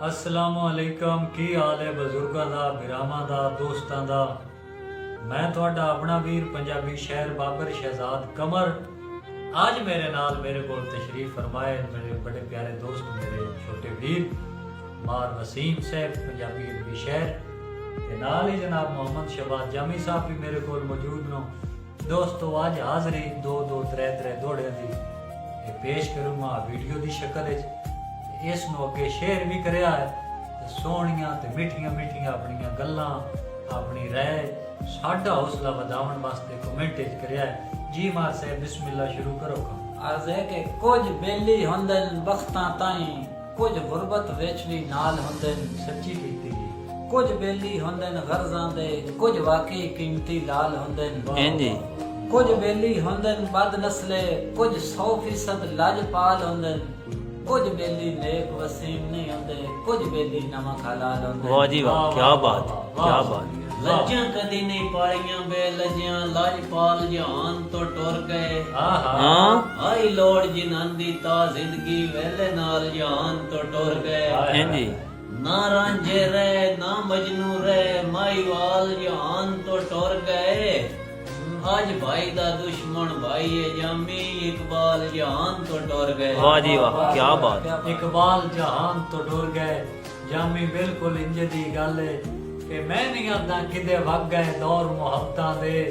अस्सलामुअलैकुम। की हाल है बजुर्गों का, भरावां दा, दोस्तां दा। मैं तुहाडा अपना वीर पंजाबी शहर बाबर शहजाद कमर। आज मेरे नाल मेरे को तशरीफ फरमाए मेरे बड़े प्यारे दोस्त, मेरे छोटे वीर मार वसीम साहब पंजाबी अरबी शहर ते नाल ही जनाब मोहम्मद शहबाज जामी साहब भी मेरे को मौजूद नो। दोस्तों आज हाज़री दो त्रै दौड़े दी पेश करूँगा वीडियो की शक्ल इस नूं अगे शेयर भी करिया है ते सोहणियां ते मिठियां अपनियां गल्लां अपनी राय साडा हौसला वधाउण वास्ते कमेंट करिया है। जी मार साहब बिस्मिल्लाह शुरू करो। अर्ज़ है कि कुछ बेली हुंदन बख्तां ताईं, कुछ गुरबत विच भी नाल हुंदन। सच्ची कीती जी। कुछ बेली हुंदन गर्ज़ां दे, कुछ वाकई कीमती लाल हुंदन। जी। कुछ बेली हुंदन बद नस्ले, कुछ 100% लाजपाल हुंदन। कुछ बेली नेक वसीम नहीं होंदे, कुछ बेली नमक हलाल होंदे। वाह जी वाह, क्या बात है, क्या बात। लज्जा कदी नहीं पालियां बे लज्जियां, लाजपाल जहान तो टुर गए। आई लोड़ जिन्हां ता जिंदगी वेले नाल जहान तो टुर गए। जी। ना रांझे रहे ना मजनू रहे, माईवाल जहान तो टुर गए। आज भाई दा दुश्मन भाई है जामी, इकबाल जहान तो टुर गए। वाह जी वाह, क्या बात। इकबाल जहान तो टुर गए। जामी बिल्कुल इंज दी गल है कि मैं नहीं आदा किदे वग गए दौर मुहब्बतां दे,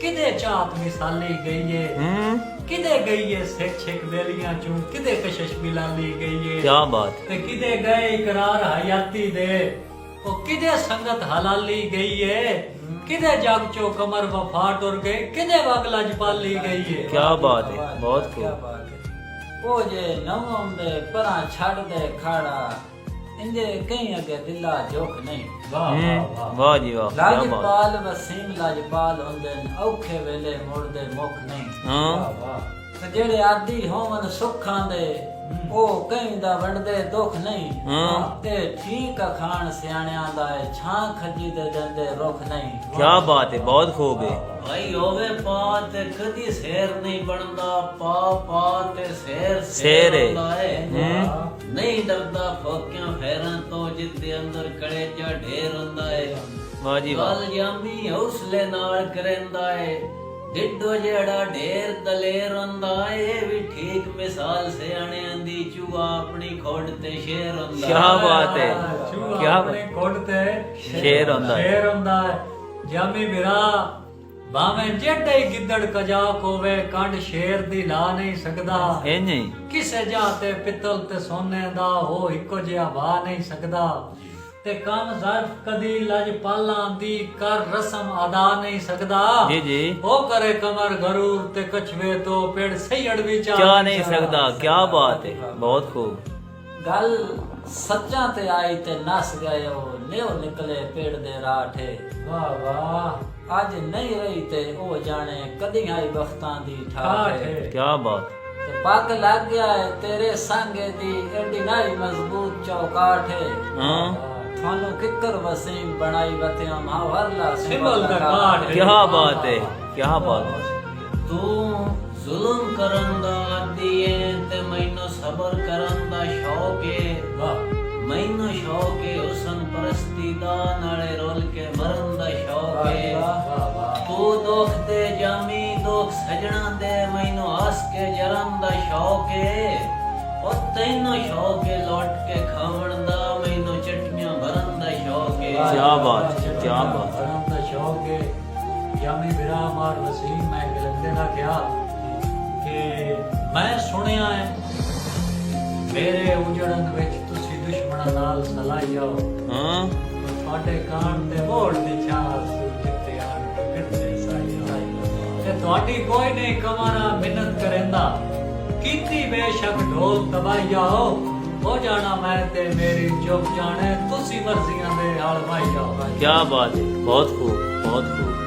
किदे चाहत मिसाली गई है, किदे गई है सिख छिक बेलियां चूं, किदे कशिश मिलाली गई है। क्या बात। ते किदे गए इकरार हयाती दे, ओ किदे संगत हलाली गई है, किदे जग चो कमर वफा टुर गए, किदे वग लजपाली गई है। क्या बात है, बहुत क्या खूब। बात है। ओ जे नवम दे परा छड़ दे खाड़ा, इंजे कहीं अगे दिला जोक नहीं। वाह वाह वाह जी वाह, क्या बात। लाजपाल वसीम लाजपाल हुंदन, औखे वेले मुड़दे मुख नहीं। वाह वाह। ते जेड़े आदि होवन सुखां दे, ओ कहीं दा वंडदे दुख नहीं। ते ठीक खान सियाणियां दा है, छां खजी दे दंदे रुख नहीं। क्या बात है, बहुत खूब है। भाई होवे पा ते कदी शेर नहीं बनदा, पा ते शेर है। नहीं डरदा फोकियां फेरां तो, जिद्दे अंदर कलेजा ढेर हुंदा है। वाह जी वाह। गल जामी हौसले नाल करंदा है, डिड्डो जेड़ा ढेर दलेर हुंदा है। भी ठीक मिसाल सियाणियां दी, चूहा अपनी खोड़ ते शेर हुंदा। क्या बात है, क्या अपने कोट ते शेर हुंदा है। शेर हुंदा है। जामी बिरा भावें जेडे ही गिद्दड़ कजाक होवे, कंड शेर दी ला नहीं सकदा। नहीं। किसे जाते पित्तल ते सोने दा हो इको जिहा वा नहीं सकदा। ते कम ज़र्फ कदी लजपालां दी कर रस्म अदा नहीं सकदा। जी जी। ओ करे कमर गरूर ते कछवे तो पेड़ सैयड़ भी क्या नहीं सकदा। क्या बात है, बहुत खूब। गल सच्चा ते आई ते नस गयो, न्यो निकले पेड़ दे राठे। वाह वाह। आज नहीं रही ते ओ जाने, कदी आई बख्तां दी ठाठे। क्या बात। ते पग लग गया है तेरे संगे दी, एडी नाई मजबूत चौकाठ है। थानू किकर वसीम बनाई बतियां मावरला सिंबल दा काठ। क्या बात है, क्या बात। तू जुल्म करंदा दिए ते मैनू सबर करंदा शौक है। वाह। मैनू शौक है हुसन परस्ती दा, नाले रोल के मरन दा शौक है। वाह वाह। तू दुख दे जामी दुख सजना दे, मैनू हस के जरन दा शौक है। ओ तैनू शौक है लौट के खावण दा, मैनू चटनियां भरन दा शौक है। क्या बात, क्या बात। भरन दा शौक है। जामी बिरा मार वसीम मैं गलंदे ना क्या कि मैं सुनिया है मेरे उजड़न विच तुसी दुश्मनां नाल सलाई आओ। ਤੁਹਾਡੇ ਕਾਣ ਤੇ ਮੋੜ ਦੀ ਛਾਲ ਜਿੱਤੇ ਆਣ ਕੇ ਕਿੱਥੇ ਸਾਈ ਤੇ ਤੁਹਾਡੀ ਕੋਈ ਨਹੀਂ ਕਮਾਰਾ ਮਿਹਨਤ ਕਰੇਂਦਾ, ਕੀਤੀ ਬੇਸ਼ੱਕ ਢੋਲ ਤਬਾਈਆ ਹੋ ਜਾਣਾ ਮੈਂ ਤੇ ਮੇਰੀ ਚੁੱਪ ਜਾਣੇ, ਤੁਸੀਂ ਮਰਜ਼ੀਆਂ ਦੇ ਹਲ ਵਾਈ ਜਾਓ। क्या बात है, बहुत खूब, बहुत खूब।